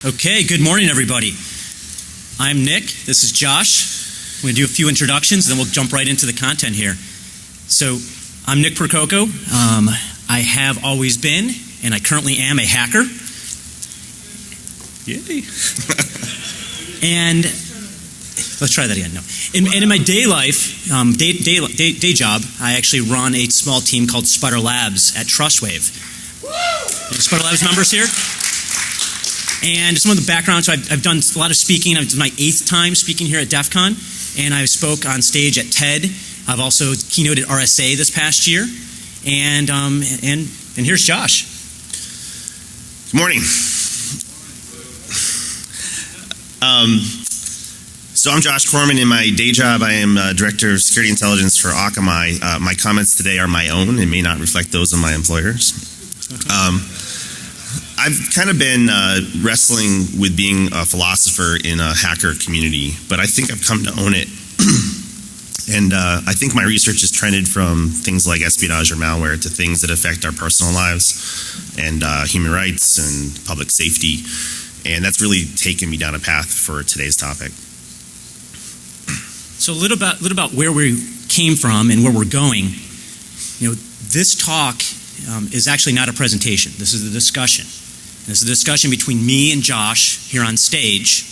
Okay, good morning, everybody. I'm Nick. This is Josh. I'm going to do a few introductions, and then we'll jump right into the content here. So, I'm Nick Percoco. I have always been, and I currently am, a hacker. Yay. And let's try that again. No. And in my day life, day job, I actually run a small team called Sputter Labs at Trustwave. Any Sputter Labs members here? And some of the background, so I've done a lot of speaking. It's my 8th time speaking here at Defcon, and I spoke on stage at TED. I've also keynoted RSA this past year, and here's Josh. Good morning. So I'm Josh Corman. In my day job, I am Director of Security Intelligence for Akamai. My comments today are my own and may not reflect those of my employers. I've kind of been wrestling with being a philosopher in a hacker community, but I think I've come to own it. And I think my research has trended from things like espionage or malware to things that affect our personal lives and human rights and public safety. And that's really taken me down a path for today's topic. So a little about where we came from and where we're going. You know, this talk is actually not a presentation. This is a discussion. This is a discussion between me and Josh here on stage,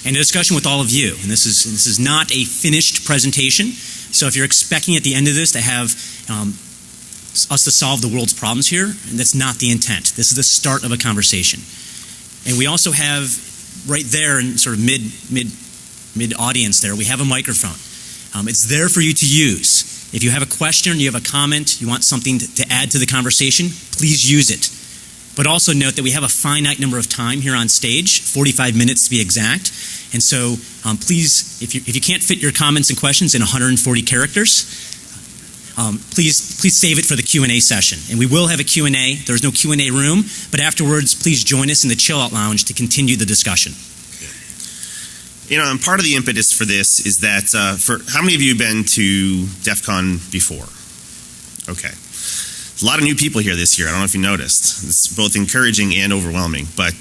and a discussion with all of you. And this is not a finished presentation. So if you're expecting at the end of this to have us to solve the world's problems here, and that's not the intent. This is the start of a conversation. And we also have right there in sort of mid audience there, we have a microphone. It's there for you to use. If you have a question, you have a comment, you want something to add to the conversation, please use it. But also note that we have a finite number of time here on stage, 45 minutes to be exact. And so please, if you can't fit your comments and questions in 140 characters, please save it for the Q&A session. And we will have a Q&A. There's no Q&A room, but afterwards, please join us in the Chill Out Lounge to continue the discussion. You know, and part of the impetus for this is that, how many of you have been to DEF CON before? Okay. A lot of new people here this year. I don't know if you noticed. It's both encouraging and overwhelming. But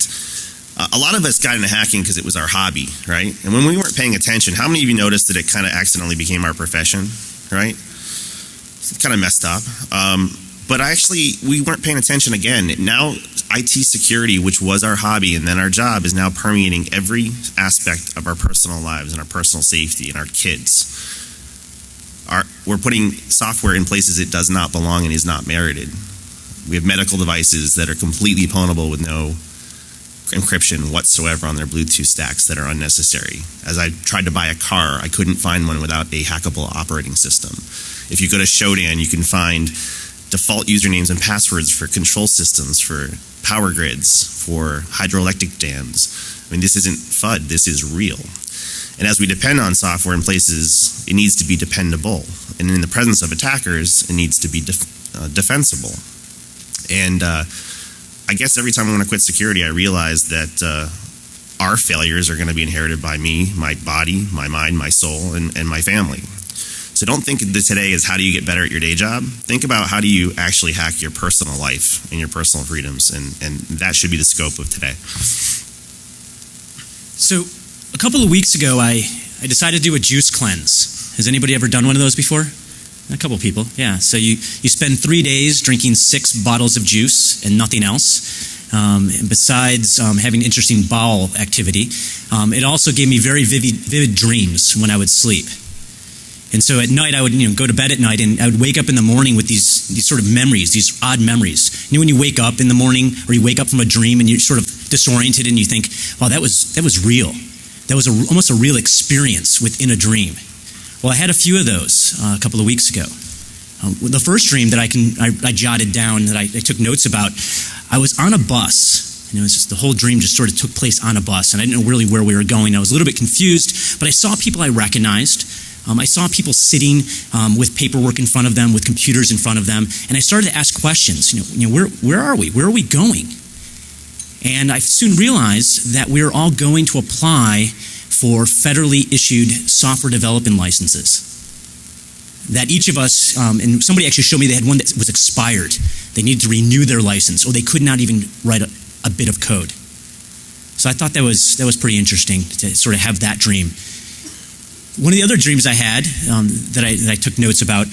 a lot of us got into hacking because it was our hobby, right? And when we weren't paying attention, how many of you noticed that it kind of accidentally became our profession, right? It's kind of messed up. But actually, we weren't paying attention again. Now, IT security, which was our hobby and then our job, is now permeating every aspect of our personal lives and our personal safety and our kids. We're putting software in places it does not belong and is not merited. We have medical devices that are completely pwnable with no encryption whatsoever on their Bluetooth stacks that are unnecessary. As I tried to buy a car, I couldn't find one without a hackable operating system. If you go to Shodan, you can find default usernames and passwords for control systems, for power grids, for hydroelectric dams. I mean, this isn't FUD, this is real. And as we depend on software in places, it needs to be dependable. And in the presence of attackers, it needs to be defensible. And I guess every time I want to quit security, I realize that our failures are going to be inherited by me, my body, my mind, my soul, and my family. So don't think that today is how do you get better at your day job. Think about how do you actually hack your personal life and your personal freedoms. And that should be the scope of today. So a couple of weeks ago, I decided to do a juice cleanse. Has anybody ever done one of those before? A couple of people, yeah. So you spend 3 days drinking 6 bottles of juice and nothing else. And besides having interesting bowel activity, it also gave me very vivid dreams when I would sleep. And so at night, I would go to bed at night, and I would wake up in the morning with these sort of memories, these odd memories. You know when you wake up in the morning, or you wake up from a dream, and you're sort of disoriented, and you think, "Wow, that was real. That was almost a real experience within a dream." Well, I had a few of those a couple of weeks ago. The first dream that I jotted down, that I took notes about, I was on a bus. And it was just the whole dream just sort of took place on a bus, and I didn't know really where we were going. I was a little bit confused, but I saw people I recognized. I saw people sitting with paperwork in front of them, with computers in front of them, and I started to ask questions. Where are we? Where are we going? And I soon realized that we are all going to apply for federally issued software development licenses. That each of us, and somebody actually showed me they had one that was expired. They needed to renew their license, or they could not even write a bit of code. So I thought that was pretty interesting to sort of have that dream. One of the other dreams I had that I took notes about,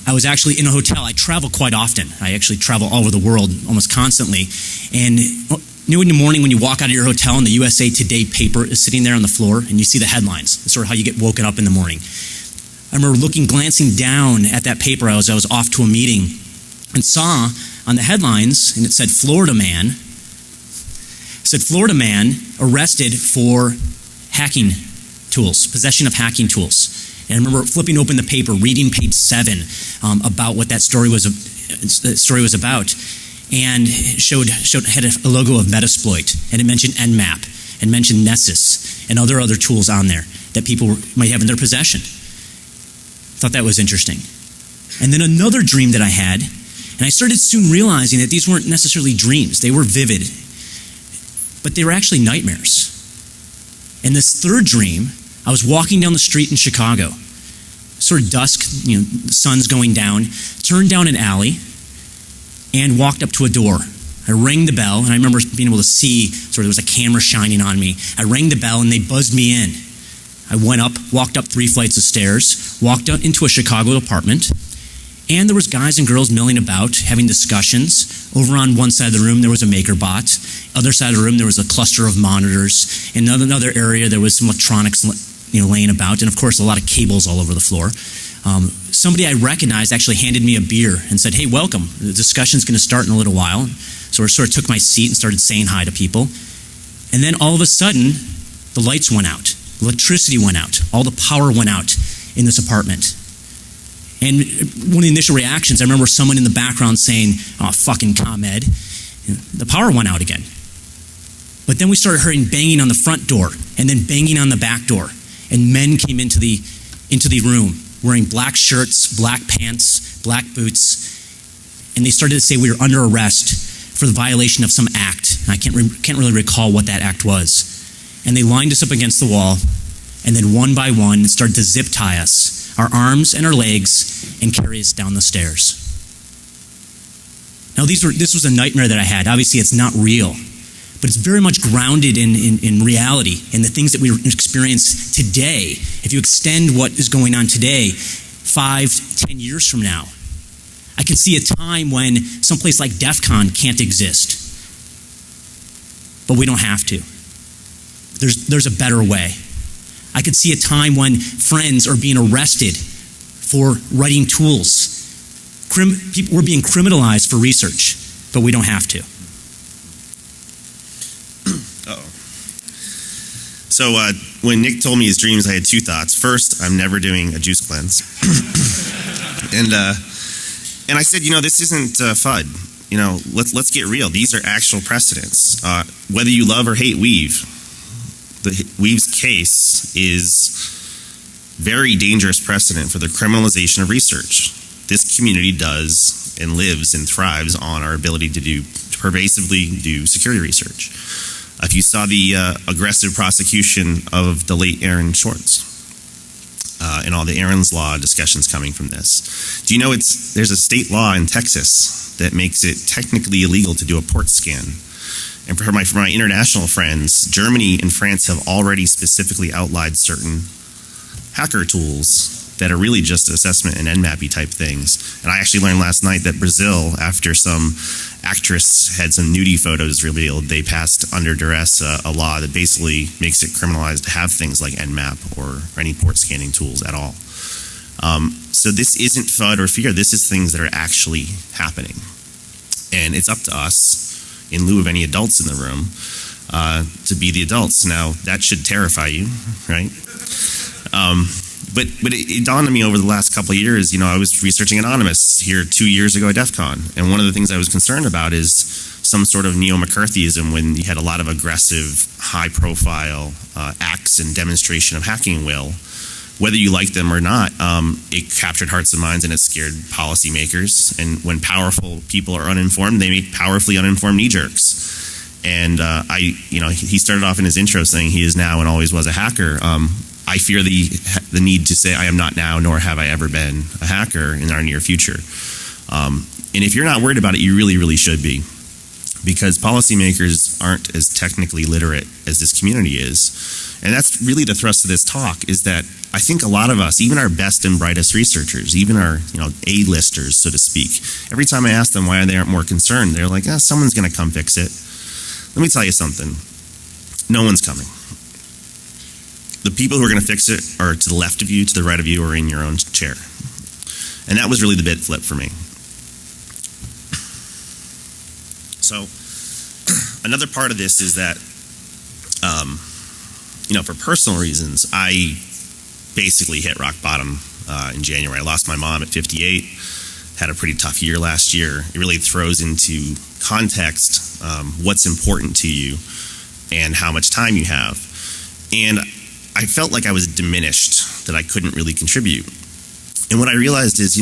I was actually in a hotel. I travel quite often. I actually travel all over the world almost constantly. And in the morning when you walk out of your hotel and the USA Today paper is sitting there on the floor and you see the headlines. It's sort of how you get woken up in the morning. I remember glancing down at that paper as I was off to a meeting and saw on the headlines, and it said Florida man arrested for hacking tools, possession of hacking tools. And I remember flipping open the paper, reading page 7 about what that story was about, and it had a logo of Metasploit, and it mentioned Nmap, and mentioned Nessus, and other tools on there that people might have in their possession. Thought that was interesting. And then another dream that I had, and I started soon realizing that these weren't necessarily dreams. They were vivid, but they were actually nightmares. In this third dream, I was walking down the street in Chicago, sort of dusk, the sun's going down, turned down an alley, and walked up to a door. I rang the bell, and I remember being able to see, there was a camera shining on me. I rang the bell, and they buzzed me in. I went up, walked up 3 flights of stairs, walked out into a Chicago apartment, and there was guys and girls milling about, having discussions. Over on one side of the room, there was a MakerBot. Other side of the room, there was a cluster of monitors. In another area, there was some electronics laying about, and of course, a lot of cables all over the floor. Somebody I recognized actually handed me a beer and said, "Hey, welcome. The discussion's going to start in a little while." So I sort of took my seat and started saying hi to people. And then all of a sudden, the lights went out. Electricity went out. All the power went out in this apartment. And one of the initial reactions, I remember someone in the background saying, "Oh, fucking ComEd." The power went out again. But then we started hearing banging on the front door and then banging on the back door. And men came into the room wearing black shirts, black pants, black boots. And they started to say we were under arrest for the violation of some act. And I can't really recall what that act was. And they lined us up against the wall, and then one by one started to zip tie us, our arms and our legs, and carry us down the stairs. Now this was a nightmare that I had. Obviously it's not real, but it's very much grounded in reality, in the things that we experience today. If you extend what is going on today, 5-10 years from now, I can see a time when someplace like Defcon can't exist. But we don't have to. There's a better way. I could see a time when friends are being arrested for writing tools. We're being criminalized for research, but we don't have to. Uh-oh. So when Nick told me his dreams, I had 2 thoughts. First, I'm never doing a juice cleanse. And I said, this isn't FUD. Let's get real. These are actual precedents. Whether you love or hate Weave, Weave's case is very dangerous precedent for the criminalization of research. This community does and lives and thrives on our ability to pervasively do security research. If you saw the aggressive prosecution of the late Aaron Shorts and all the Aaron's Law discussions coming from this, do you know there's a state law in Texas that makes it technically illegal to do a port scan? And for my international friends, Germany and France have already specifically outlined certain hacker tools that are really just assessment and Nmap-y type things. And I actually learned last night that Brazil, after some actress had some nudie photos revealed, they passed under duress a law that basically makes it criminalized to have things like Nmap or any port scanning tools at all. So this isn't FUD or fear. This is things that are actually happening. And it's up to us, in lieu of any adults in the room, to be the adults. Now, that should terrify you, right? But it dawned on me over the last couple of years, I was researching Anonymous here 2 years ago at DEFCON, and one of the things I was concerned about is some sort of neo-McCarthyism when you had a lot of aggressive, high-profile acts and demonstration of hacking will. Whether you like them or not, it captured hearts and minds and it scared policymakers. And when powerful people are uninformed, they make powerfully uninformed knee-jerks. And he started off in his intro saying he is now and always was a hacker. I fear the need to say I am not now, nor have I ever been a hacker in our near future. And if you're not worried about it, you really, really should be. because policymakers aren't as technically literate as this community is. And that's really the thrust of this talk, is that I think a lot of us, even our best and brightest researchers, even our A-listers, so to speak, every time I ask them why they aren't more concerned, they're like, someone's going to come fix it. Let me tell you something. No one's coming. The people who are going to fix it are to the left of you, to the right of you, or in your own chair. And that was really the bit flip for me. So another part of this is that, for personal reasons, I basically hit rock bottom in January. I lost my mom at 58, had a pretty tough year last year. It really throws into context what's important to you and how much time you have. And I felt like I was diminished, that I couldn't really contribute. And what I realized is,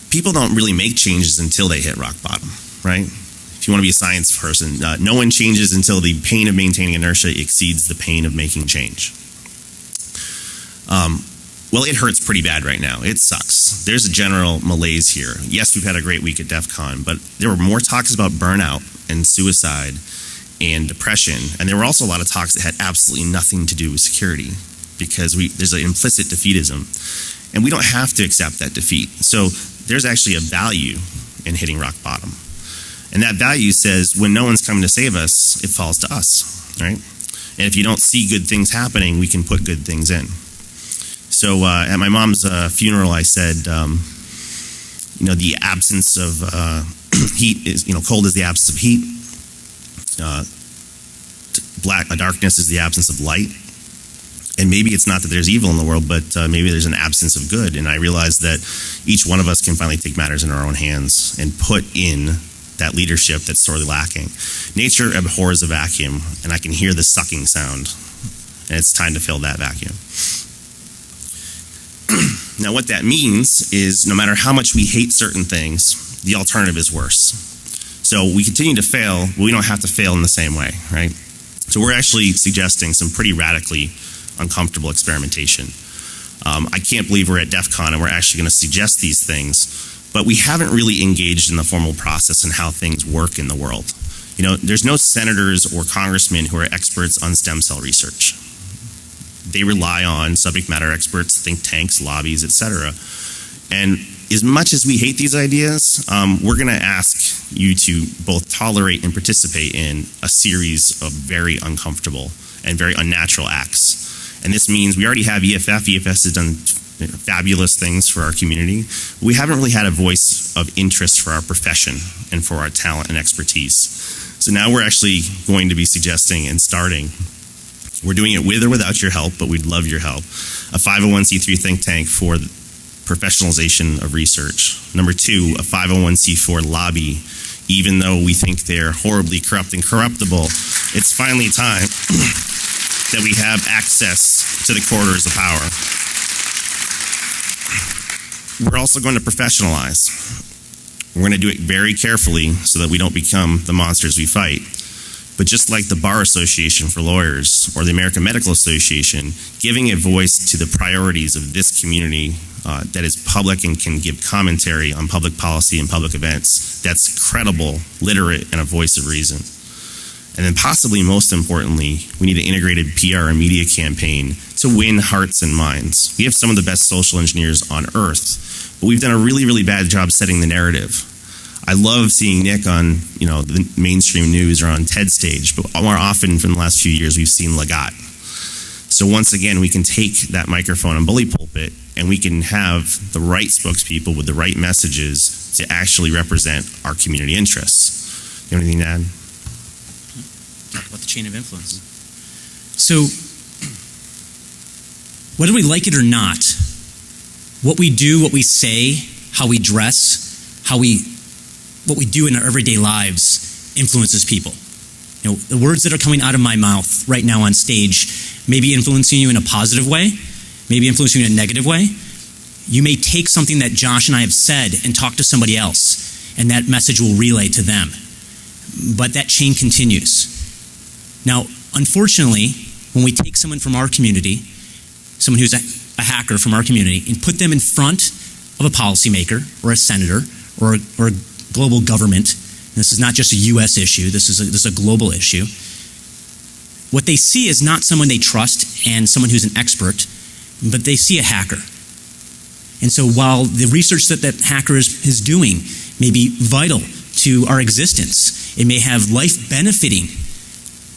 people don't really make changes until they hit rock bottom, right? If you want to be a science person, no one changes until the pain of maintaining inertia exceeds the pain of making change. Well, it hurts pretty bad right now. It sucks. There's a general malaise here. Yes, we've had a great week at Defcon, but there were more talks about burnout and suicide and depression, and there were also a lot of talks that had absolutely nothing to do with security, because there's an implicit defeatism, and we don't have to accept that defeat. So there's actually a value in hitting rock bottom. And that value says when no one's coming to save us, it falls to us, right? And if you don't see good things happening, we can put good things in. So at my mom's funeral, I said, the absence of heat is, cold is the absence of heat. Darkness is the absence of light. And maybe it's not that there's evil in the world, but maybe there's an absence of good. And I realized that each one of us can finally take matters in our own hands and put in that leadership that's sorely lacking. Nature abhors a vacuum, and I can hear the sucking sound. And it's time to fill that vacuum. Now, what that means is no matter how much we hate certain things, the alternative is worse. So we continue to fail, but we don't have to fail in the same way, right? So we're actually suggesting some pretty radically uncomfortable experimentation. I can't believe we're at Defcon and we're actually going to suggest these things, but we haven't really engaged in the formal process and how things work in the world. There's no senators or congressmen who are experts on stem cell research. They rely on subject matter experts, think tanks, lobbies, etc. And as much as we hate these ideas, we're going to ask you to both tolerate and participate in a series of very uncomfortable and very unnatural acts. And this means we already have EFF. EFS has done fabulous things for our community. We haven't really had a voice of interest for our profession and for our talent and expertise. So now we're actually going to be suggesting and starting. We're doing it with or without your help, but we'd love your help. A 501c3 think tank for professionalization of research. Number 2, a 501c4 lobby. Even though we think they're horribly corrupt and corruptible, it's finally time that we have access to the corridors of power. We're also going to professionalize. We're going to do it very carefully so that we don't become the monsters we fight. But just like the Bar Association for lawyers or the American Medical Association, giving a voice to the priorities of this community that is public and can give commentary on public policy and public events that's credible, literate, and a voice of reason. And then possibly most importantly, we need an integrated PR and media campaign to win hearts and minds. We have some of the best social engineers on earth, but we've done a really, really bad job setting the narrative. I love seeing Nick on, the mainstream news or on TED stage, but more often from the last few years, we've seen Lagat. So once again, we can take that microphone and bully pulpit, and we can have the right spokespeople with the right messages to actually represent our community interests. You have anything to add? Talk about the chain of influence. So, whether we like it or not, what we do, what we say, how we dress, what we do in our everyday lives influences people. The words that are coming out of my mouth right now on stage may be influencing you in a positive way, maybe influencing you in a negative way. You may take something that Josh and I have said and talk to somebody else, and that message will relay to them. But that chain continues. Now, unfortunately, when we take someone from our community, someone who's a hacker from our community, and put them in front of a policymaker or a senator or a global government, This is not just a U.S. issue. This is a global issue. What they see is not someone they trust and someone who's an expert, but they see a hacker. And so while the research that hacker is doing may be vital to our existence, it may have life-benefiting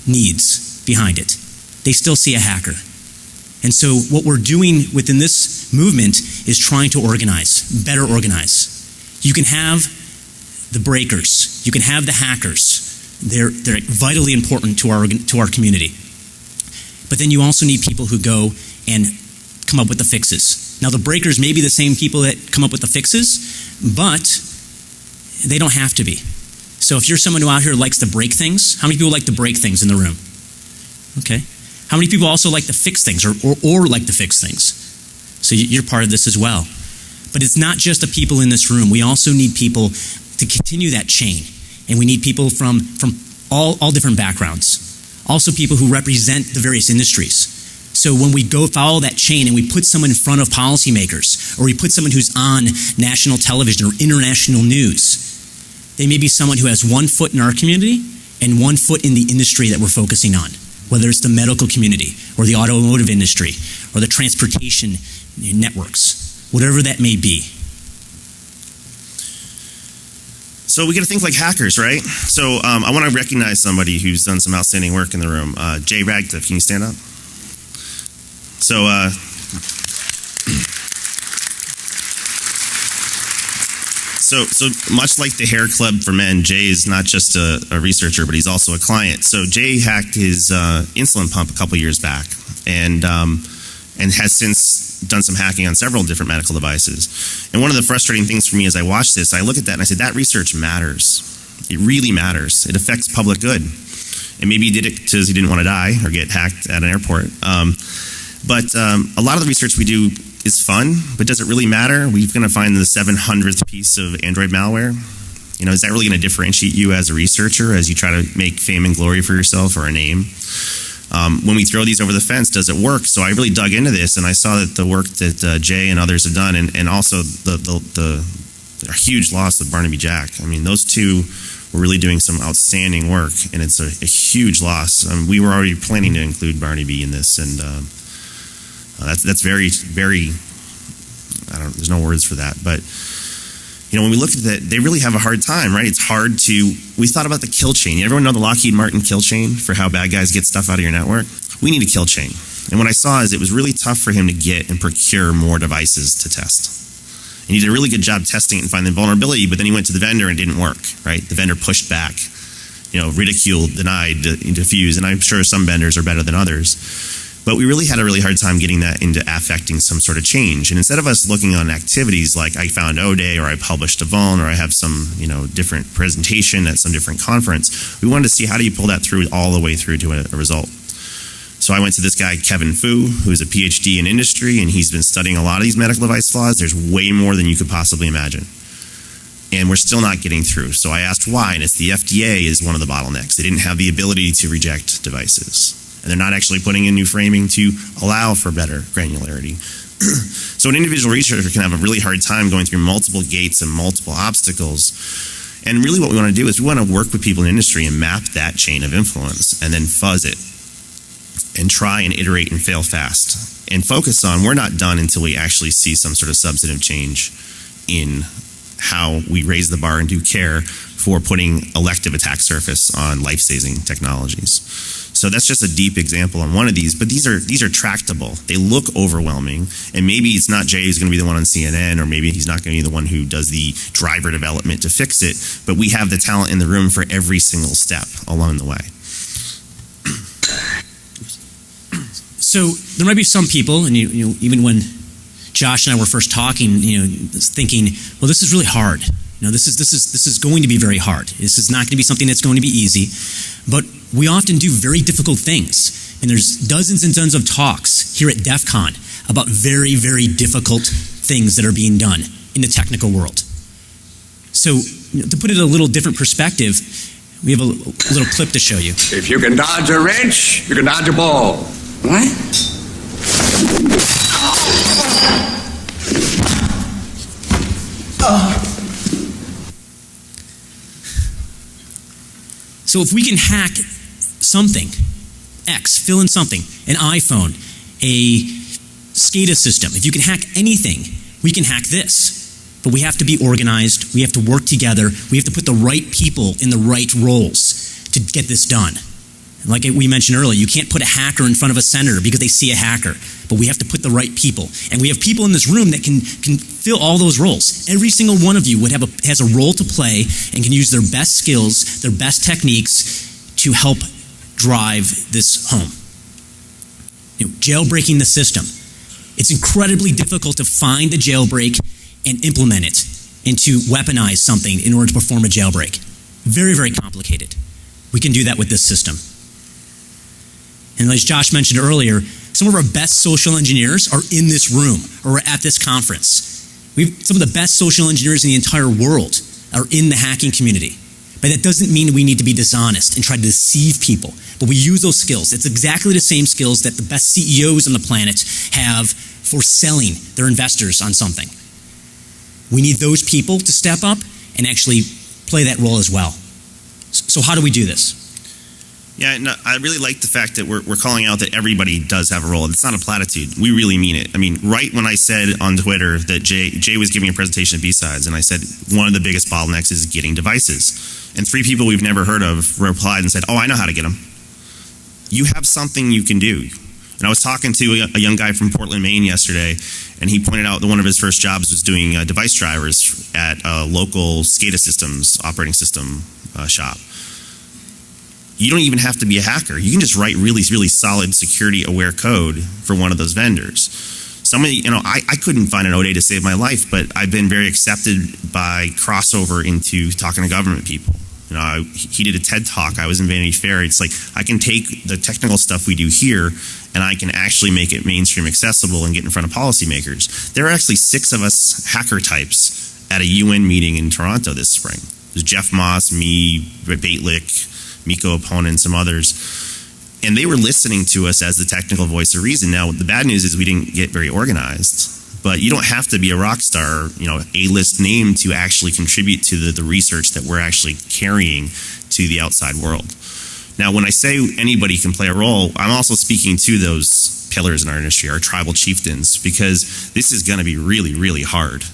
needs behind it, they still see a hacker. And so what we're doing within this movement is trying to organize, better organize. You can have the breakers, you can have the hackers. They're vitally important to our community. But then you also need people who go and come up with the fixes. Now the breakers may be the same people that come up with the fixes, but they don't have to be. So if you're someone who out here likes to break things, how many people like to break things in the room? Okay. How many people also like to fix things or like to fix things? So you're part of this as well. But it's not just the people in this room. We also need people to continue that chain. And we need people from all different backgrounds. Also people who represent the various industries. So when we go follow that chain and we put someone in front of policymakers, or we put someone who's on national television or international news, they may be someone who has one foot in our community and one foot in the industry that we're focusing on, whether it's the medical community or the automotive industry or the transportation networks, whatever that may be. So we got to think like hackers, right? So I want to recognize somebody who's done some outstanding work in the room. Jay Radcliffe, can you stand up? So So much like the Hair Club for Men, Jay is not just a researcher, but he's also a client. So Jay hacked his insulin pump a couple years back, and has since done some hacking on several different medical devices. And one of the frustrating things for me as I watched this, I look at that and I said, that research matters. It really matters. It affects public good. And maybe he did it because he didn't want to die or get hacked at an airport. But a lot of the research we do is fun, but does it really matter? We're going to find the 700th piece of Android malware. You know, is that really going to differentiate you as a researcher as you try to make fame and glory for yourself or a name? When we throw these over the fence, does it work? So I really dug into this, and I saw that the work that Jay and others have done, and also the huge loss of Barnaby Jack. I mean, those two were really doing some outstanding work, and it's a huge loss. We were already planning to include Barnaby in this, and that's very, very, there's no words for that. But, you know, when we look at that, they really have a hard time, right? It's hard we thought about the kill chain. Everyone know the Lockheed Martin kill chain for how bad guys get stuff out of your network? We need a kill chain. And what I saw is it was really tough for him to get and procure more devices to test. And he did a really good job testing it and finding the vulnerability, but then he went to the vendor and it didn't work, right? The vendor pushed back, ridiculed, denied, diffused, and I'm sure some vendors are better than others. But we really had a really hard time getting that into affecting some sort of change. And instead of us looking on activities like I found O-Day or I published a vuln or I have some, different presentation at some different conference, we wanted to see how do you pull that through all the way through to a result. So I went to this guy, Kevin Fu, who's a PhD in industry, and he's been studying a lot of these medical device flaws. There's way more than you could possibly imagine. And we're still not getting through. So I asked why, and it's the FDA is one of the bottlenecks. They didn't have the ability to reject devices. And they're not actually putting in new framing to allow for better granularity. So an individual researcher can have a really hard time going through multiple gates and multiple obstacles. And really what we want to do is we want to work with people in industry and map that chain of influence and then fuzz it and try and iterate and fail fast. And focus on we're not done until we actually see some sort of substantive change in how we raise the bar and do care for putting elective attack surface on life-saving technologies. So that's just a deep example on one of these, but these are tractable. They look overwhelming, and maybe it's not Jay who's going to be the one on CNN, or maybe he's not going to be the one who does the driver development to fix it, but we have the talent in the room for every single step along the way. So there might be some people, and even when Josh and I were first talking, thinking, well, this is really hard. This is going to be very hard. This is not going to be something that's going to be easy, but we often do very difficult things. And there's dozens and dozens of talks here at Defcon about very, very difficult things that are being done in the technical world. So to put it in a little different perspective, we have a little clip to show you. If you can dodge a wrench, you can dodge a ball. What? So if we can hack something, X, fill in something, an iPhone, a SCADA system, if you can hack anything, we can hack this. But we have to be organized, we have to work together, we have to put the right people in the right roles to get this done. Like we mentioned earlier, you can't put a hacker in front of a senator because they see a hacker. But we have to put the right people. And we have people in this room that can fill all those roles. Every single one of you has a role to play and can use their best skills, their best techniques to help drive this home. Jailbreaking the system. It's incredibly difficult to find a jailbreak and implement it and to weaponize something in order to perform a jailbreak. Very, very complicated. We can do that with this system. And as Josh mentioned earlier, some of our best social engineers are in this room or at this conference. Some of the best social engineers in the entire world are in the hacking community. But that doesn't mean we need to be dishonest and try to deceive people. But we use those skills. It's exactly the same skills that the best CEOs on the planet have for selling their investors on something. We need those people to step up and actually play that role as well. So how do we do this? Yeah, no, I really like the fact that we're calling out that everybody does have a role. It's not a platitude. We really mean it. I mean, right when I said on Twitter that Jay was giving a presentation at B-Sides, and I said one of the biggest bottlenecks is getting devices. And 3 people we've never heard of replied and said, oh, I know how to get them. You have something you can do. And I was talking to a young guy from Portland, Maine yesterday, and he pointed out that one of his first jobs was doing device drivers at a local SCADA systems operating system shop. You don't even have to be a hacker. You can just write really, really solid security-aware code for one of those vendors. I couldn't find an ODA to save my life, but I've been very accepted by crossover into talking to government people. He did a TED Talk. I was in Vanity Fair. It's like I can take the technical stuff we do here and I can actually make it mainstream accessible and get in front of policymakers. There are actually 6 of us hacker types at a UN meeting in Toronto this spring. There's Jeff Moss, me, Baitlick, Miko Opponent, and some others. And they were listening to us as the technical voice of reason. Now, the bad news is we didn't get very organized. But you don't have to be a rock star, A-list name to actually contribute to the research that we're actually carrying to the outside world. Now, when I say anybody can play a role, I'm also speaking to those pillars in our industry, our tribal chieftains, because this is going to be really, really hard.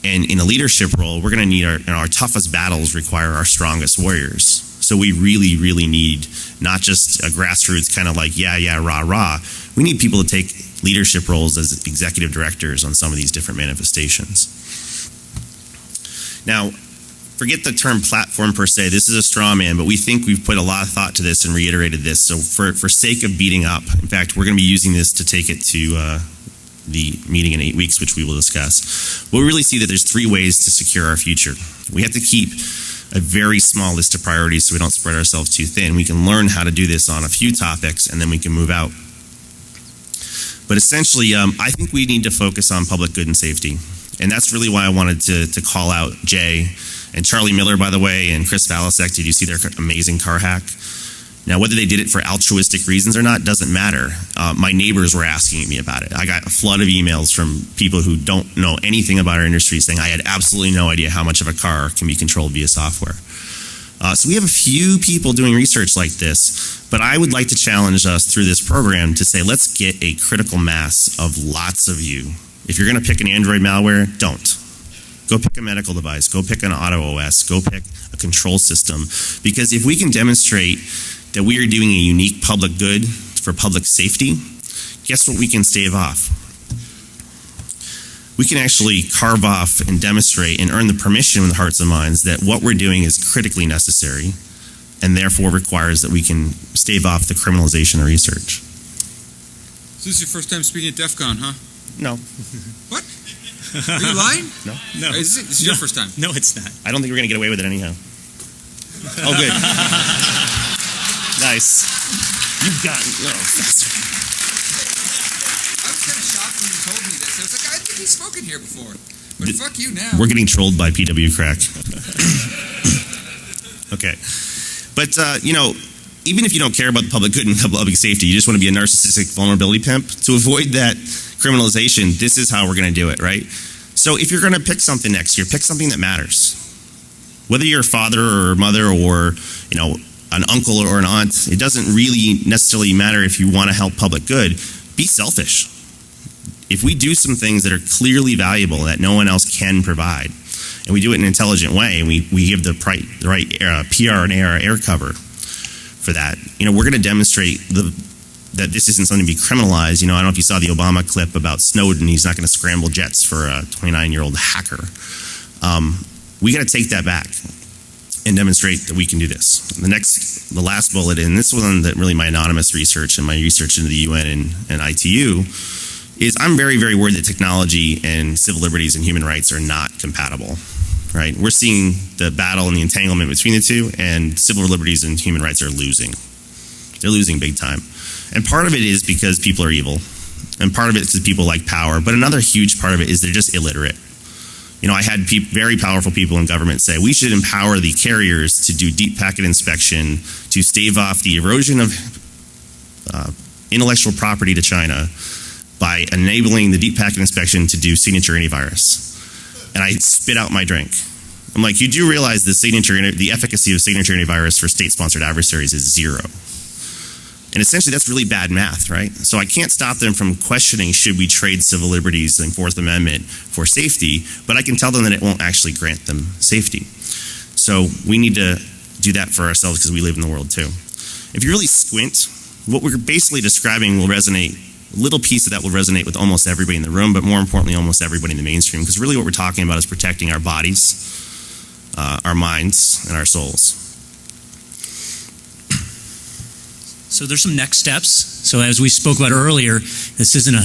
And in a leadership role, we're going to need our toughest battles require our strongest warriors. So we really, really need not just a grassroots kind of like, yeah, rah, rah. We need people to take leadership roles as executive directors on some of these different manifestations. Now, forget the term platform per se. This is a straw man, but we think we've put a lot of thought to this and reiterated this. So for sake of beating up, in fact, we're going to be using this to take it to the meeting in 8 weeks, which we will discuss. We'll really see that there's 3 ways to secure our future. We have to keep a very small list of priorities so we don't spread ourselves too thin. We can learn how to do this on a few topics and then we can move out. But essentially, I think we need to focus on public good and safety. And that's really why I wanted to call out Jay and Charlie Miller, by the way, and Chris Fsck. Did you see their amazing car hack? Now, whether they did it for altruistic reasons or not doesn't matter. My neighbors were asking me about it. I got a flood of emails from people who don't know anything about our industry saying I had absolutely no idea how much of a car can be controlled via software. So we have a few people doing research like this, but I would like to challenge us through this program to say let's get a critical mass of lots of you. If you're going to pick an Android malware, don't. Go pick a medical device. Go pick an auto OS. Go pick a control system. Because if we can demonstrate that we are doing a unique public good for public safety, guess what we can stave off? We can actually carve off and demonstrate and earn the permission in the hearts and minds that what we're doing is critically necessary and therefore requires that we can stave off the criminalization of research. So this is your first time speaking at Defcon, huh? No. What? Are you lying? No. This is your first time? No, it's not. I don't think we're going to get away with it anyhow. Oh, good. Nice. You've gotten... Oh, I was kind of shocked when you told me this. I was like, I think he's spoken here before. But fuck you now. We're getting trolled by PW Crack. Okay. But, even if you don't care about the public good and public safety, you just want to be a narcissistic vulnerability pimp, to avoid that criminalization, this is how we're going to do it, right? So if you're going to pick something next year, pick something that matters. Whether you're a father or a mother or, an uncle or an aunt, it doesn't really necessarily matter if you want to help public good. Be selfish. If we do some things that are clearly valuable that no one else can provide, and we do it in an intelligent way, and we give the right PR and air cover for that, we're going to demonstrate that this isn't something to be criminalized. I don't know if you saw the Obama clip about Snowden. He's not going to scramble jets for a 29-year-old hacker. We got to take that back and demonstrate that we can do this. The last bullet, and this one that really my anonymous research and my research into the UN and ITU, is I'm very, very worried that technology and civil liberties and human rights are not compatible, right? We're seeing the battle and the entanglement between the two, and civil liberties and human rights are losing. They're losing big time. And part of it is because people are evil, and part of it is because people like power, but another huge part of it is they're just illiterate. I had very powerful people in government say we should empower the carriers to do deep packet inspection to stave off the erosion of intellectual property to China by enabling the deep packet inspection to do signature antivirus. And I spit out my drink. I'm like, you do realize the efficacy of signature antivirus for state-sponsored adversaries is 0. And essentially that's really bad math, right? So I can't stop them from questioning should we trade civil liberties and Fourth Amendment for safety, but I can tell them that it won't actually grant them safety. So we need to do that for ourselves because we live in the world too. If you really squint, what we're basically describing will resonate, a little piece of that will resonate with almost everybody in the room, but more importantly, almost everybody in the mainstream, because really what we're talking about is protecting our bodies, our minds, and our souls. So there's some next steps. So as we spoke about earlier, this isn't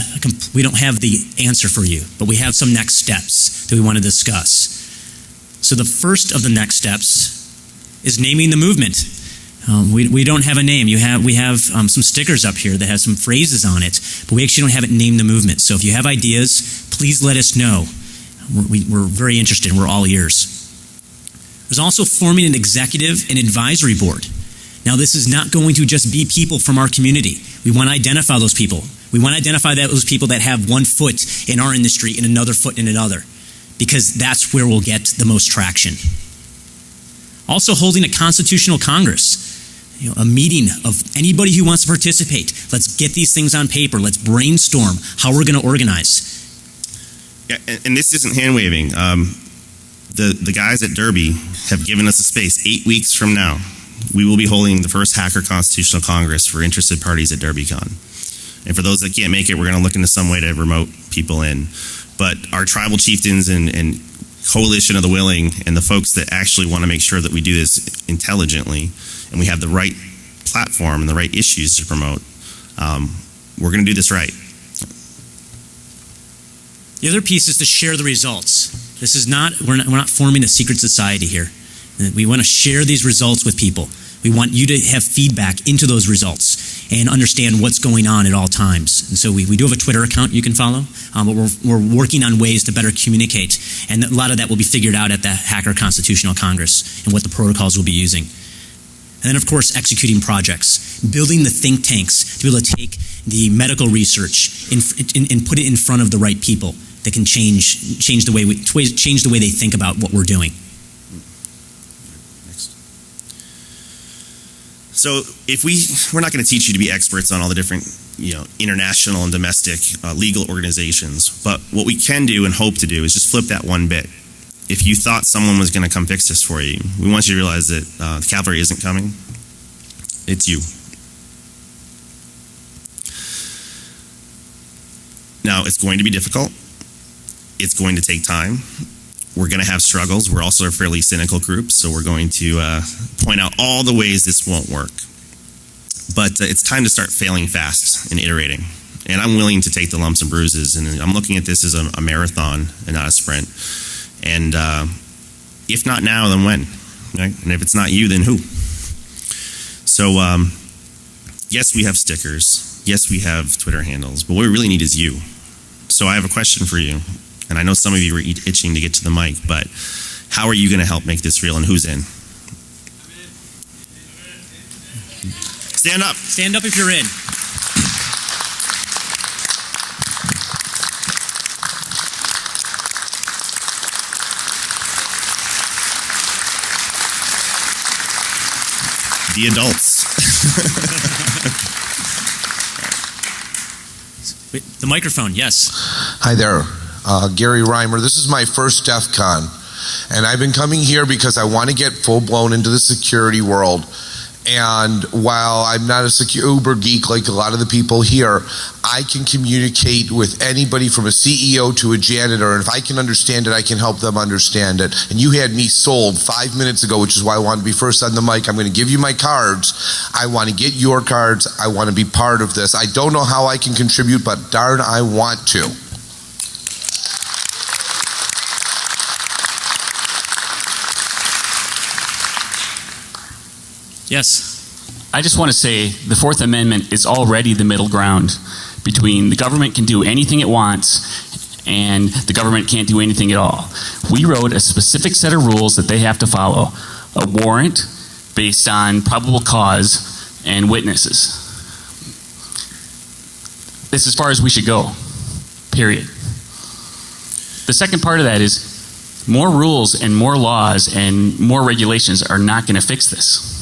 we don't have the answer for you, but we have some next steps that we want to discuss. So the first of the next steps is naming the movement. We don't have a name. We have some stickers up here that have some phrases on it, but we actually don't have it named the movement. So if you have ideas, please let us know. We're very interested. We're all ears. There's also forming an executive and advisory board. Now, this is not going to just be people from our community. We want to identify those people. We want to identify those people that have one foot in our industry and another foot in another, because that's where we'll get the most traction. Also, holding a constitutional Congress, a meeting of anybody who wants to participate. Let's get these things on paper. Let's brainstorm how we're going to organize. Yeah, and this isn't hand waving. The guys at Derby have given us a space. 8 weeks from now, we will be holding the first Hacker Constitutional Congress for interested parties at DerbyCon. And for those that can't make it, we're going to look into some way to remote people in. But our tribal chieftains and coalition of the willing and the folks that actually want to make sure that we do this intelligently and we have the right platform and the right issues to promote, we're going to do this right. The other piece is to share the results. This is not, we're not forming a secret society here. We want to share these results with people. We want you to have feedback into those results and understand what's going on at all times. And so we do have a Twitter account you can follow, but we're working on ways to better communicate. And a lot of that will be figured out at the Hacker Constitutional Congress and what the protocols will be using. And then, of course, executing projects, building the think tanks to be able to take the medical research and put it in front of the right people that can change the way they think about what we're doing. So if we're not going to teach you to be experts on all the different, international and domestic legal organizations, but what we can do and hope to do is just flip that one bit. If you thought someone was going to come fix this for you, we want you to realize that the cavalry isn't coming. It's you. Now, it's going to be difficult. It's going to take time. We're going to have struggles. We're also a fairly cynical group, so we're going to point out all the ways this won't work. But it's time to start failing fast and iterating. And I'm willing to take the lumps and bruises, and I'm looking at this as a marathon and not a sprint. And if not now, then when? Right? And if it's not you, then who? So yes, we have stickers. Yes, we have Twitter handles. But what we really need is you. So I have a question for you. And I know some of you are itching to get to the mic, but how are you going to help make this real, and who's in? Stand up. Stand up if you're in. Be adults. Wait, the microphone, yes. Hi there, Gary Reimer. This is my first Defcon, and I've been coming here because I want to get full-blown into the security world. And while I'm not a uber geek like a lot of the people here, I can communicate with anybody from a CEO to a janitor, and if I can understand it, I can help them understand it. And you had me sold 5 minutes ago, which is why I wanted to be first on the mic. I'm going to give you my cards. I want to get your cards. I want to be part of this. I don't know how I can contribute, but darn, I want to. Yes. I just want to say the Fourth Amendment is already the middle ground between the government can do anything it wants and the government can't do anything at all. We wrote a specific set of rules that they have to follow. A warrant based on probable cause and witnesses. That's as far as we should go. Period. The second part of that is more rules and more laws and more regulations are not going to fix this.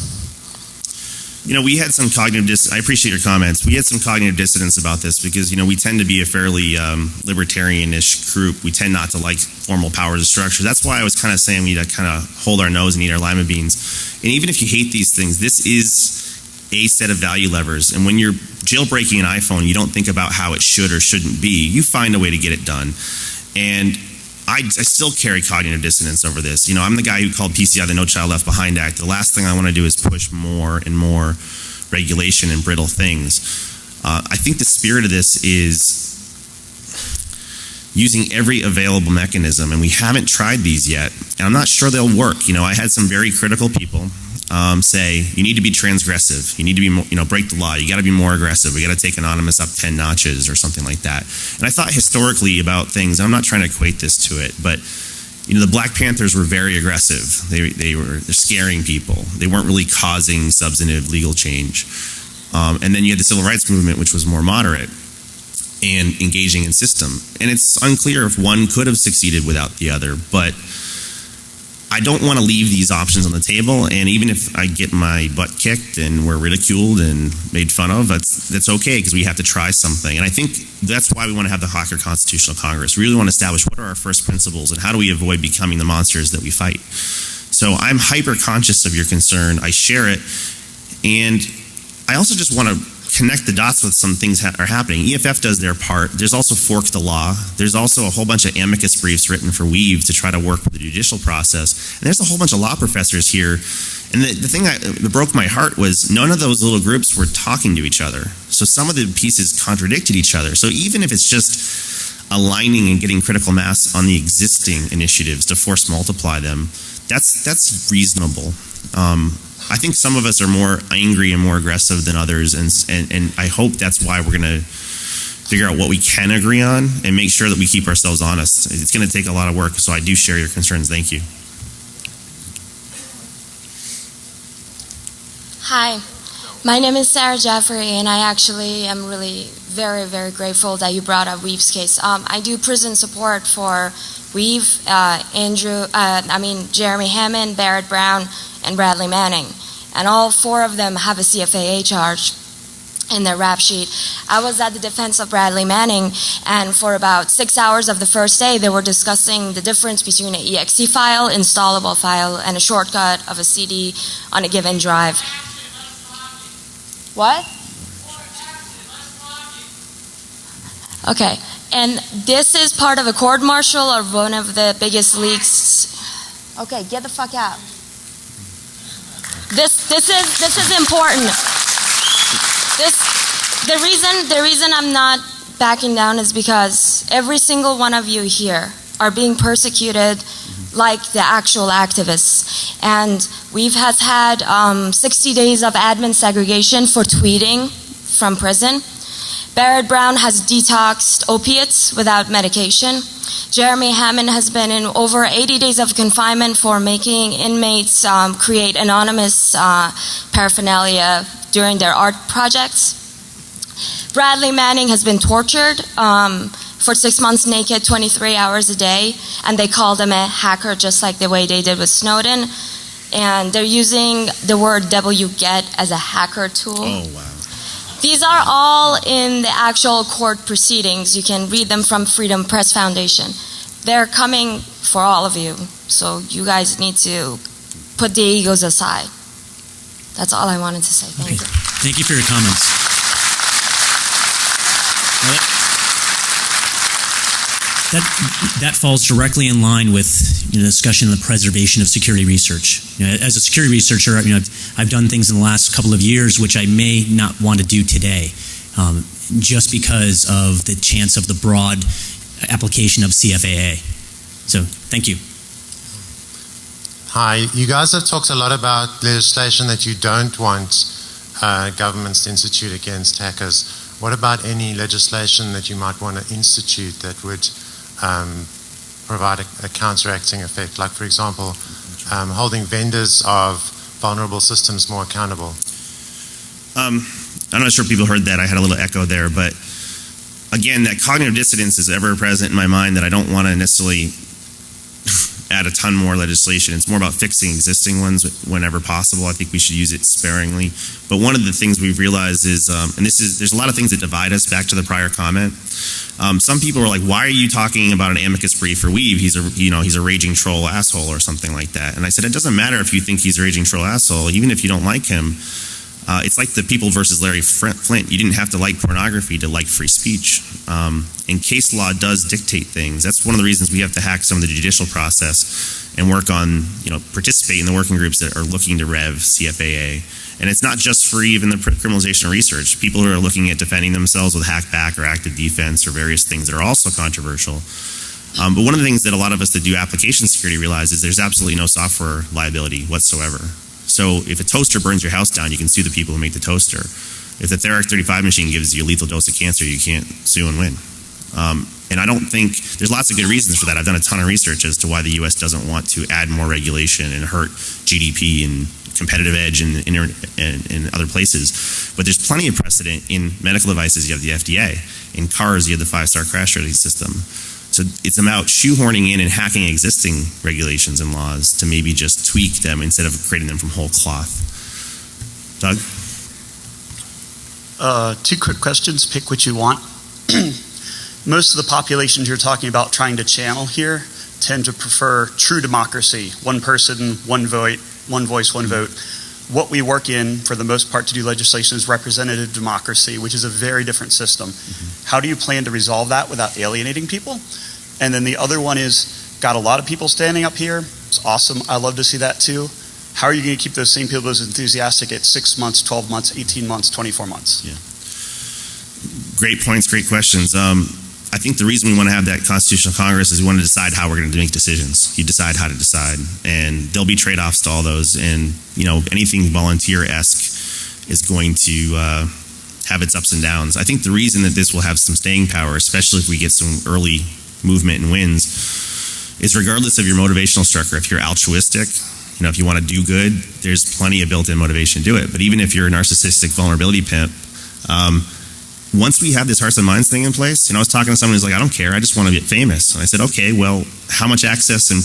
You know, we had some cognitive I appreciate your comments. We had some cognitive dissonance about this because, you know, we tend to be a fairly libertarian-ish group. We tend not to like formal powers of structure. That's why I was kind of saying we need to kind of hold our nose and eat our lima beans. And even if you hate these things, this is a set of value levers. And when you're jailbreaking an iPhone, you don't think about how it should or shouldn't be. You find a way to get it done. And I still carry cognitive dissonance over this. You know, I'm the guy who called PCI the No Child Left Behind Act. The last thing I want to do is push more and more regulation and brittle things. I think the spirit of this is using every available mechanism, and we haven't tried these yet, and I'm not sure they'll work. You know, I had some very critical people say, you need to be transgressive. You need to be more, you know, break the law. You got to be more aggressive. We got to take Anonymous up 10 notches or something like that. And I thought historically about things, I'm not trying to equate this to it, but you know, the Black Panthers were very aggressive. They're scaring people. They weren't really causing substantive legal change. And then you had the Civil Rights Movement, which was more moderate and engaging in system. And it's unclear if one could have succeeded without the other, but I don't want to leave these options on the table, and even if I get my butt kicked and we're ridiculed and made fun of, that's okay, because we have to try something. And I think that's why we want to have the Hawker Constitutional Congress. We really want to establish what are our first principles and how do we avoid becoming the monsters that we fight. So I'm hyper conscious of your concern. I share it, and I also just want to connect the dots with some things that are happening. EFF does their part. There's also Fork the Law. There's also a whole bunch of amicus briefs written for Weave to try to work with the judicial process. And there's a whole bunch of law professors here. And the thing that broke my heart was none of those little groups were talking to each other. So some of the pieces contradicted each other. So even if it's just aligning and getting critical mass on the existing initiatives to force multiply them, that's reasonable. I think some of us are more angry and more aggressive than others, and I hope that's why we're going to figure out what we can agree on and make sure that we keep ourselves honest. It's going to take a lot of work, so I do share your concerns. Thank you. Hi, my name is Sarah Jeffrey, and I actually am really very, very grateful that you brought up Weave's case. I do prison support for Weave, Jeremy Hammond, Barrett Brown, and Bradley Manning. And all four of them have a CFAA charge in their rap sheet. I was at the defense of Bradley Manning, and for about 6 hours of the first day, they were discussing the difference between an EXE file, installable file, and a shortcut of a CD on a given drive. What? Okay, and this is part of a court martial or one of the biggest leaks. Okay, get the fuck out. This is important. The reason I'm not backing down is because every single one of you here are being persecuted like the actual activists. And Weave has had 60 days of admin segregation for tweeting from prison. Barrett Brown has detoxed opiates without medication. Jeremy Hammond has been in over 80 days of confinement for making inmates create anonymous paraphernalia during their art projects. Bradley Manning has been tortured for 6 months naked, 23 hours a day, and they called him a hacker just like the way they did with Snowden. and they're using the word wget as a hacker tool. Oh, wow. These are all in the actual court proceedings. You can read them from Freedom Press Foundation. They're coming for all of you, so you guys need to put the egos aside. That's all I wanted to say. Thank you. Thank you for your comments. That falls directly in line with the discussion of the preservation of security research. As a security researcher, I've done things in the last couple of years which I may not want to do today, just because of the chance of the broad application of CFAA. So, thank you. Hi, you guys have talked a lot about legislation that you don't want governments to institute against hackers. What about any legislation that you might want to institute that would provide a counteracting effect, like, for example, holding vendors of vulnerable systems more accountable? I'm not sure if people heard that. I had a little echo there, but again, that cognitive dissonance is ever present in my mind that I don't want to necessarily add a ton more legislation. It's more about fixing existing ones whenever possible. I think we should use it sparingly. But one of the things we've realized is, there's a lot of things that divide us, back to the prior comment. Some people are like, why are you talking about an amicus brief for Weave? He's a raging troll asshole or something like that. And I said, it doesn't matter if you think he's a raging troll asshole, even if you don't like him. It's like the People versus Larry Flint. You didn't have to like pornography to like free speech. And case law does dictate things. That's one of the reasons we have to hack some of the judicial process and work on, participate in the working groups that are looking to rev CFAA. And it's not just for even the criminalization of research. People who are looking at defending themselves with hackback or active defense or various things that are also controversial. But one of the things that a lot of us that do application security realize is there's absolutely no software liability whatsoever. So if a toaster burns your house down, you can sue the people who make the toaster. If the Therac 35 machine gives you a lethal dose of cancer, you can't sue and win. And I don't think, there's lots of good reasons for that. I've done a ton of research as to why the U.S. doesn't want to add more regulation and hurt GDP and competitive edge in other places. But there's plenty of precedent. In medical devices, you have the FDA. In cars, you have the 5-star crash rating system. So it's about shoehorning in and hacking existing regulations and laws to maybe just tweak them instead of creating them from whole cloth. Doug? 2 quick questions, pick what you want. Most of the populations you're talking about trying to channel here tend to prefer true democracy, one person, one vote, one voice, one vote. What we work in, for the most part, to do legislation is representative democracy, which is a very different system. How do you plan to resolve that without alienating people? And then the other one is, got a lot of people standing up here. It's awesome. I love to see that too. How are you going to keep those same people as enthusiastic at 6 months, 12 months, 18 months, 24 months? Yeah. Great points, great questions. I think the reason we want to have that Constitutional Congress is we want to decide how we're going to make decisions. You decide how to decide, and there'll be trade-offs to all those. And anything volunteer-esque is going to have its ups and downs. I think the reason that this will have some staying power, especially if we get some early movement and wins, is regardless of your motivational structure. If you're altruistic, if you want to do good, there's plenty of built-in motivation to do it. But even if you're a narcissistic vulnerability pimp, once we have this hearts and minds thing in place, I was talking to someone who's like, I don't care, I just want to get famous. And I said, okay, well, how much access and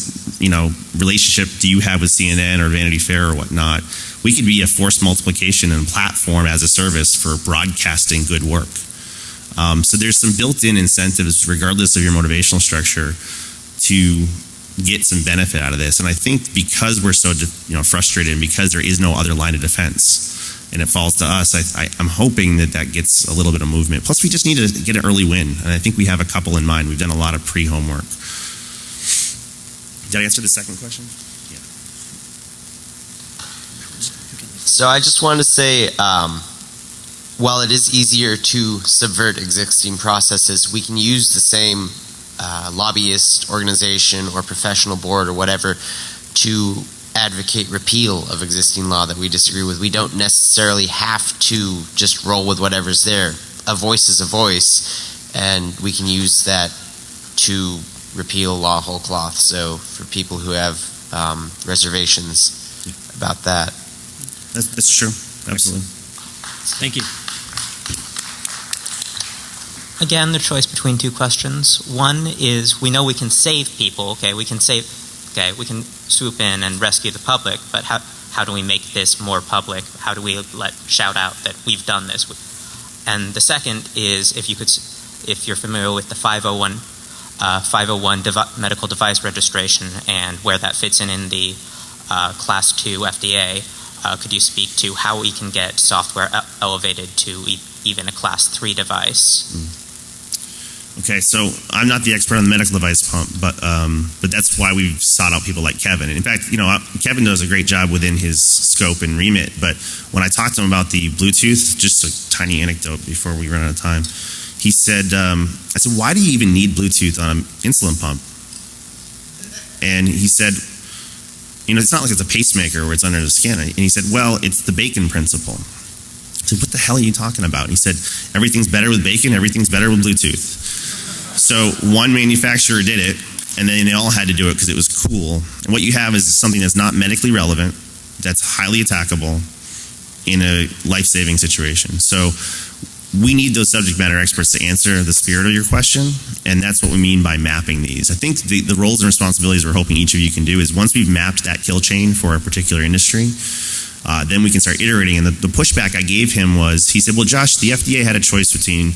relationship do you have with CNN or Vanity Fair or whatnot? We could be a force multiplication and platform as a service for broadcasting good work. So there's some built-in incentives, regardless of your motivational structure, to get some benefit out of this. And I think because we're so frustrated and because there is no other line of defense, and it falls to us, I'm hoping that gets a little bit of movement. Plus, we just need to get an early win, and I think we have a couple in mind. We've done a lot of pre-homework. Did I answer the second question? Yeah. So I just want to say, while it is easier to subvert existing processes, we can use the same lobbyist organization or professional board or whatever to advocate repeal of existing law that we disagree with. We don't necessarily have to just roll with whatever's there. A voice is a voice, and we can use that to repeal law whole cloth. So for people who have reservations about that. That's true. Absolutely. Thank you. Again, the choice between 2 questions. One is, we know we can save people. We can swoop in and rescue the public, but how do we make this more public? How do we shout out that we've done this? And the second is, if you're familiar with the 501 medical device registration and where that fits in the Class 2 FDA, could you speak to how we can get software elevated to even a Class 3 device? Okay, so I'm not the expert on the medical device pump, but that's why we've sought out people like Kevin. In fact, Kevin does a great job within his scope and remit, but when I talked to him about the Bluetooth, just a tiny anecdote before we run out of time, he said, I said, why do you even need Bluetooth on an insulin pump? And he said, it's not like it's a pacemaker where it's under the skin. And he said, well, it's the bacon principle. I said, what the hell are you talking about? And he said, everything's better with bacon, everything's better with Bluetooth. So one manufacturer did it, and then they all had to do it because it was cool. And what you have is something that's not medically relevant, that's highly attackable in a life-saving situation. So we need those subject matter experts to answer the spirit of your question, and that's what we mean by mapping these. I think the roles and responsibilities we're hoping each of you can do is once we've mapped that kill chain for a particular industry, then we can start iterating. And the pushback I gave him was, he said, well, Josh, the FDA had a choice between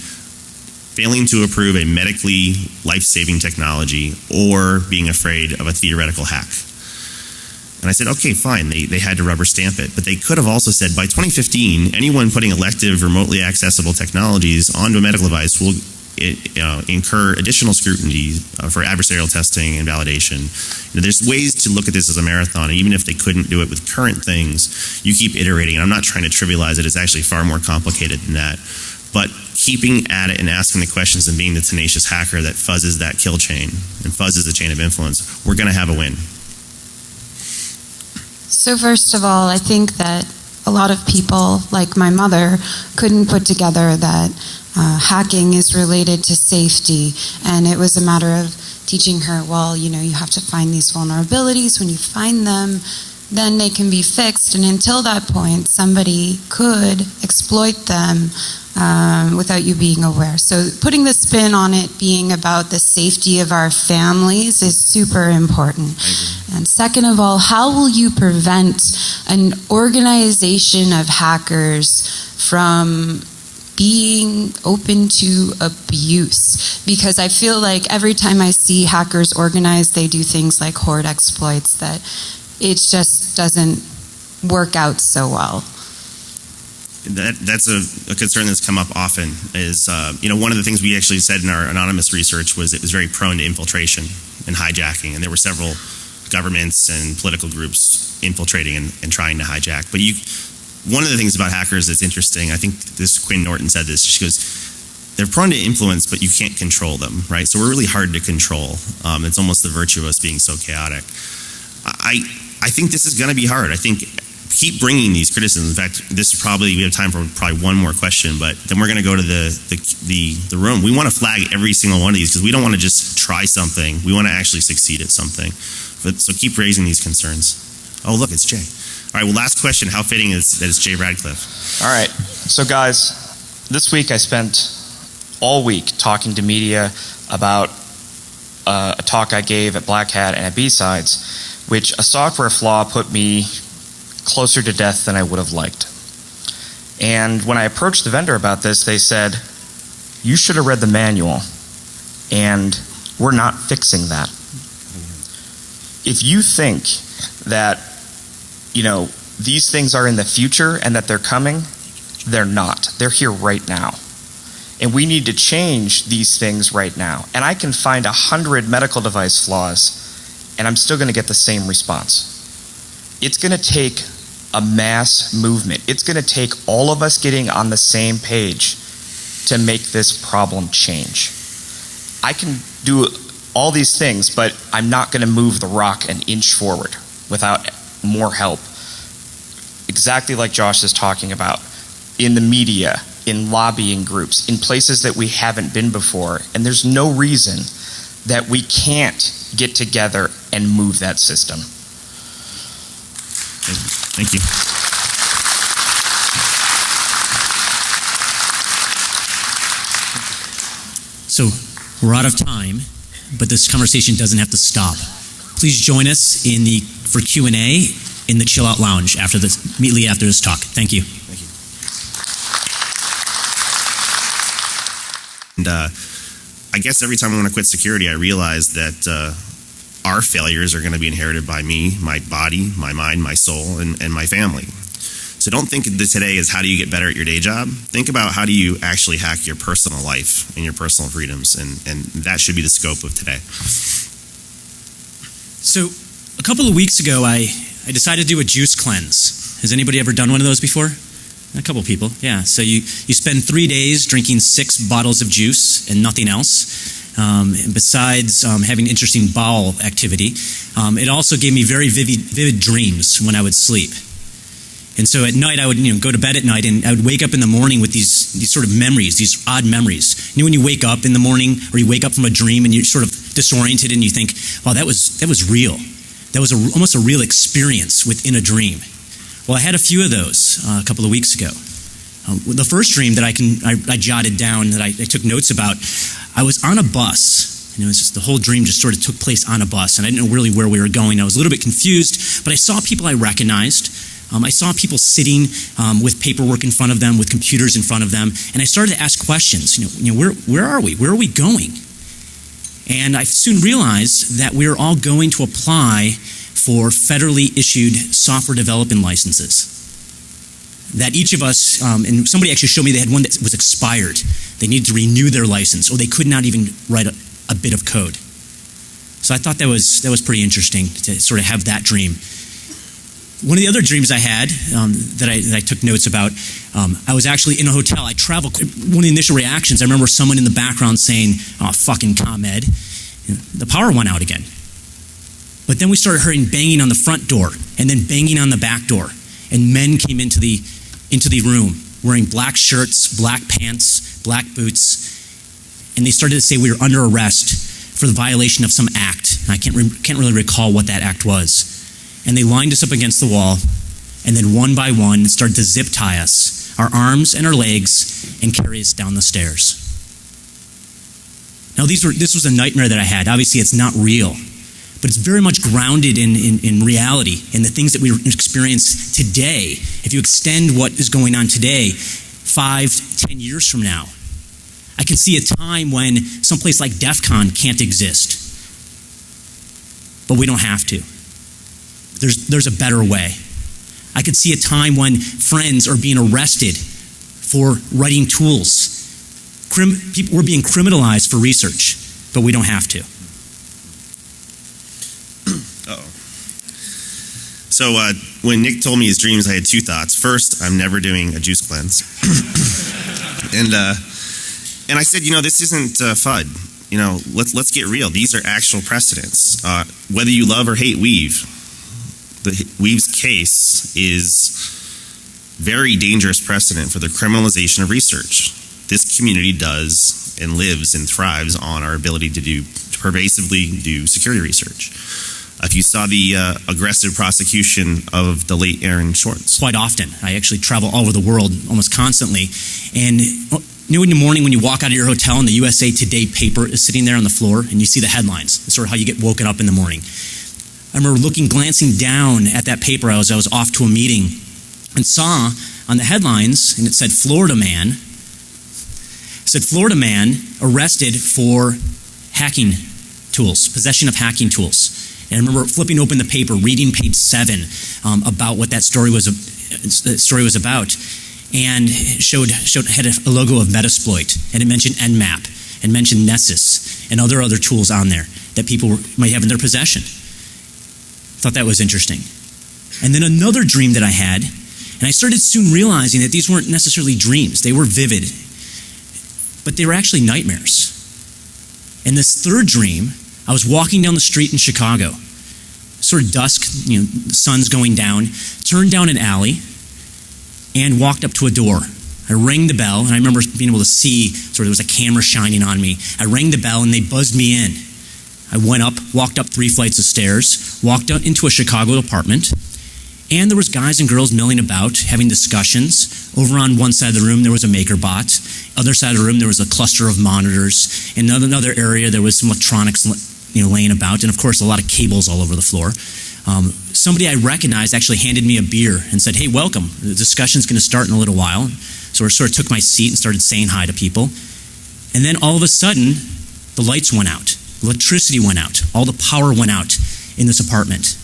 failing to approve a medically life-saving technology or being afraid of a theoretical hack. And I said, okay, fine, they had to rubber stamp it. But they could have also said, by 2015, anyone putting elective, remotely accessible technologies onto a medical device will incur additional scrutiny for adversarial testing and validation. There's ways to look at this as a marathon, and even if they couldn't do it with current things, you keep iterating. And I'm not trying to trivialize it. It's actually far more complicated than that. But keeping at it and asking the questions and being the tenacious hacker that fuzzes that kill chain and fuzzes the chain of influence, we're going to have a win. So first of all, I think that a lot of people, like my mother, couldn't put together that hacking is related to safety, and it was a matter of teaching her, well, you have to find these vulnerabilities. When you find them, then they can be fixed, and until that point, somebody could exploit them without you being aware. So putting the spin on it being about the safety of our families is super important. And second of all, how will you prevent an organization of hackers from being open to abuse? Because I feel like every time I see hackers organize, they do things like hoard exploits that it just doesn't work out so well. That's a concern that's come up often is, one of the things we actually said in our anonymous research was it was very prone to infiltration and hijacking, and there were several governments and political groups infiltrating and trying to hijack. But one of the things about hackers that's interesting, I think Quinn Norton said this, she goes, they're prone to influence, but you can't control them, right? So we're really hard to control. It's almost the virtue of us being so chaotic. I think this is going to be hard. I think keep bringing these criticisms. In fact, we have time for probably one more question, but then we're going to go to the room. We want to flag every single one of these because we don't want to just try something. We want to actually succeed at something. So keep raising these concerns. Oh, look, it's Jay. All right, well, last question. How fitting is that it's Jay Radcliffe? All right. So, guys, this week I spent all week talking to media about a talk I gave at Black Hat and at B-Sides, which a software flaw put me closer to death than I would have liked. And when I approached the vendor about this, they said, you should have read the manual, and we're not fixing that. If you think that, these things are in the future and that they're coming, they're not. They're here right now. And we need to change these things right now. And I can find 100 medical device flaws, and I'm still going to get the same response. It's going to take a mass movement. It's going to take all of us getting on the same page to make this problem change. I can do all these things, but I'm not going to move the rock an inch forward without more help. Exactly like Josh is talking about, in the media, in lobbying groups, in places that we haven't been before, and there's no reason that we can't get together and move that system. Thank you. So we're out of time, but this conversation doesn't have to stop. please join us for Q&A in the Chill Out Lounge immediately after this talk. Thank you. Thank you. And I guess every time I want to quit security, I realize that our failures are going to be inherited by me, my body, my mind, my soul, and my family. So don't think that today is how do you get better at your day job. Think about how do you actually hack your personal life and your personal freedoms, and that should be the scope of today. So a couple of weeks ago, I decided to do a juice cleanse. Has anybody ever done one of those before? A couple people, yeah. So you spend 3 days drinking 6 bottles of juice and nothing else. And besides having interesting bowel activity, it also gave me very vivid dreams when I would sleep. And so at night I would go to bed at night, and I would wake up in the morning with these sort of memories, these odd memories. You know when you wake up in the morning, or you wake up from a dream and you're sort of disoriented and you think, wow, that was real. That was almost a real experience within a dream. Well, I had a few of those a couple of weeks ago. The first dream that I jotted down, that I took notes about, I was on a bus. And it was just the whole dream just sort of took place on a bus, and I didn't know really where we were going. I was a little bit confused, but I saw people I recognized. I saw people sitting with paperwork in front of them, with computers in front of them, and I started to ask questions. Where are we? Where are we going? And I soon realized that we are all going to apply for federally issued software development licenses. That each of us, and somebody actually showed me they had one that was expired. They needed to renew their license, or they could not even write a bit of code. So I thought that was pretty interesting to sort of have that dream. One of the other dreams I had that I took notes about, I was actually in a hotel. I traveled. One of the initial reactions, I remember someone in the background saying, "Oh, fucking ComEd." The power went out again. But then we started hearing banging on the front door, and then banging on the back door, and men came into the room wearing black shirts, black pants, black boots, and they started to say we were under arrest for the violation of some act. And I can't really recall what that act was. And they lined us up against the wall, and then one by one started to zip tie us, our arms and our legs, and carry us down the stairs. Now this was a nightmare that I had. Obviously it's not real, but it's very much grounded in reality, in the things that we experience today. If you extend what is going on today, 5-10 years from now, I can see a time when someplace like Defcon can't exist. But we don't have to. There's a better way. I could see a time when friends are being arrested for writing tools. We're being criminalized for research, but we don't have to. Uh-oh. So when Nick told me his dreams, I had 2 thoughts. First, I'm never doing a juice cleanse. And I said, this isn't FUD. Let's get real. These are actual precedents. Whether you love or hate Weave, Weave's case is very dangerous precedent for the criminalization of research. This community does and lives and thrives on our ability to pervasively do security research. If you saw the aggressive prosecution of the late Aaron Shorts. Quite often. I actually travel all over the world almost constantly. And in the morning when you walk out of your hotel and the USA Today paper is sitting there on the floor and you see the headlines. It's sort of how you get woken up in the morning. I remember glancing down at that paper as I was off to a meeting and saw on the headlines, and it said Florida man arrested for hacking tools, possession of hacking tools. And I remember flipping open the paper, reading page 7 about what that story was about, and had a logo of Metasploit, and it mentioned Nmap, and mentioned Nessus, and other tools on there that people might have in their possession. Thought that was interesting. And then another dream that I had, and I started soon realizing that these weren't necessarily dreams. They were vivid, but they were actually nightmares. In this third dream, I was walking down the street in Chicago, sort of dusk, the sun's going down, turned down an alley, and walked up to a door. I rang the bell, and I remember being able to see, there was a camera shining on me. I rang the bell, and they buzzed me in. I went up, walked up 3 flights of stairs, walked out into a Chicago apartment, and there was guys and girls milling about, having discussions. Over on one side of the room, there was a MakerBot. Other side of the room, there was a cluster of monitors. In another area, there was some electronics laying about, and of course a lot of cables all over the floor. Somebody I recognized actually handed me a beer and said, "Hey, welcome. The discussion's going to start in a little while." So I sort of took my seat and started saying hi to people. And then all of a sudden, the lights went out. Electricity went out. All the power went out in this apartment.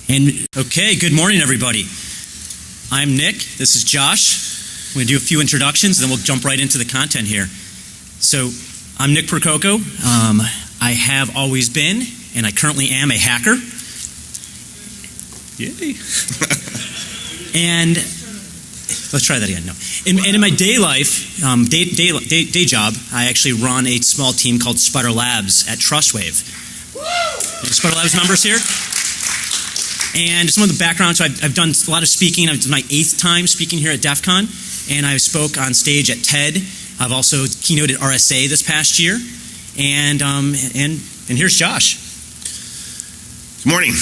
And okay, good morning, everybody. I'm Nick. This is Josh. We're going to do a few introductions, and then we'll jump right into the content here. So I'm Nick Percoco. I have always been, and I currently am, a hacker. Yay. And let's try that again. No. And in my day life, day job, I actually run a small team called Sputter Labs at Trustwave. Sputter Labs members here? And some of the background, so I've done a lot of speaking. It's my 8th time speaking here at Defcon, and I spoke on stage at TED. I've also keynoted RSA this past year. And here's Josh. Good morning.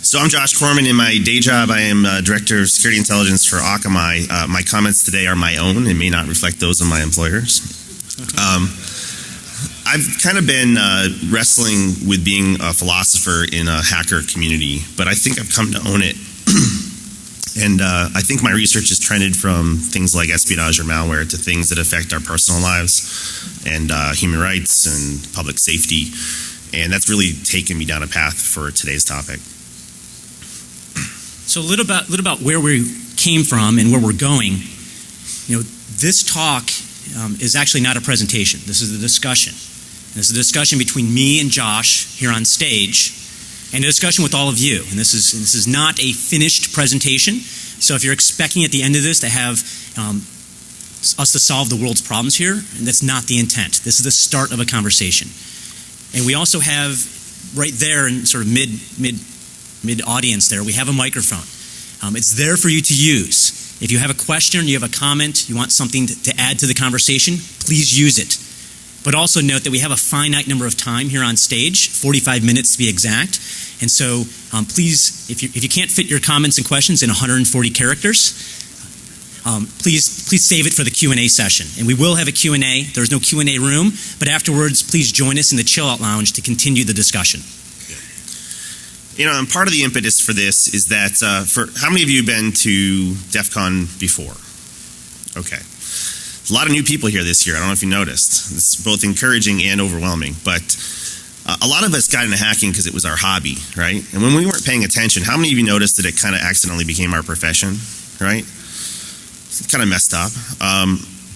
So I'm Josh Corman. In my day job, I am Director of Security Intelligence for Akamai. My comments today are my own and may not reflect those of my employers. I've kind of been wrestling with being a philosopher in a hacker community, but I think I've come to own it. And I think my research has trended from things like espionage or malware to things that affect our personal lives and human rights and public safety. And that's really taken me down a path for today's topic. So a little about where we came from and where we're going. This talk is actually not a presentation. This is a discussion. This is a discussion between me and Josh here on stage, and a discussion with all of you. And this is not a finished presentation. So if you're expecting at the end of this to have us to solve the world's problems here, and that's not the intent. This is the start of a conversation. And we also have right there in sort of mid audience there, we have a microphone. It's there for you to use. If you have a question, you have a comment, you want something to add to the conversation, please use it. But also note that we have a finite number of time here on stage, 45 minutes to be exact. And so please, if you can't fit your comments and questions in 140 characters, please save it for the Q&A session. And we will have a Q&A. There's no Q&A room, but afterwards, please join us in the Chill Out Lounge to continue the discussion. And part of the impetus for this is that, for how many of you have been to Defcon before? Okay. There's a lot of new people here this year. I don't know if you noticed. It's both encouraging and overwhelming. But a lot of us got into hacking because it was our hobby, right? And when we weren't paying attention, how many of you noticed that it kind of accidentally became our profession, right? It's kind of messed up.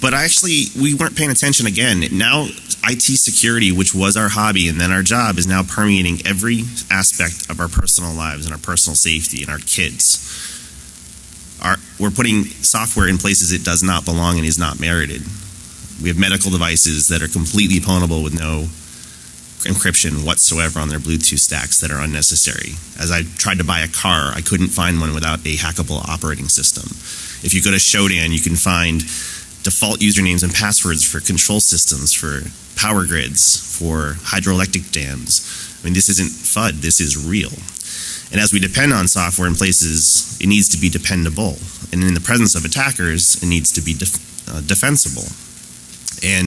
But actually, we weren't paying attention again. Now, IT security, which was our hobby and then our job, is now permeating every aspect of our personal lives and our personal safety and our kids. We're putting software in places it does not belong and is not merited. We have medical devices that are completely pwnable with no encryption whatsoever on their Bluetooth stacks that are unnecessary. As I tried to buy a car, I couldn't find one without a hackable operating system. If you go to Shodan, you can find default usernames and passwords for control systems, for power grids, for hydroelectric dams. I mean, this isn't FUD, this is real. And as we depend on software in places, it needs to be dependable. And in the presence of attackers, it needs to be defensible.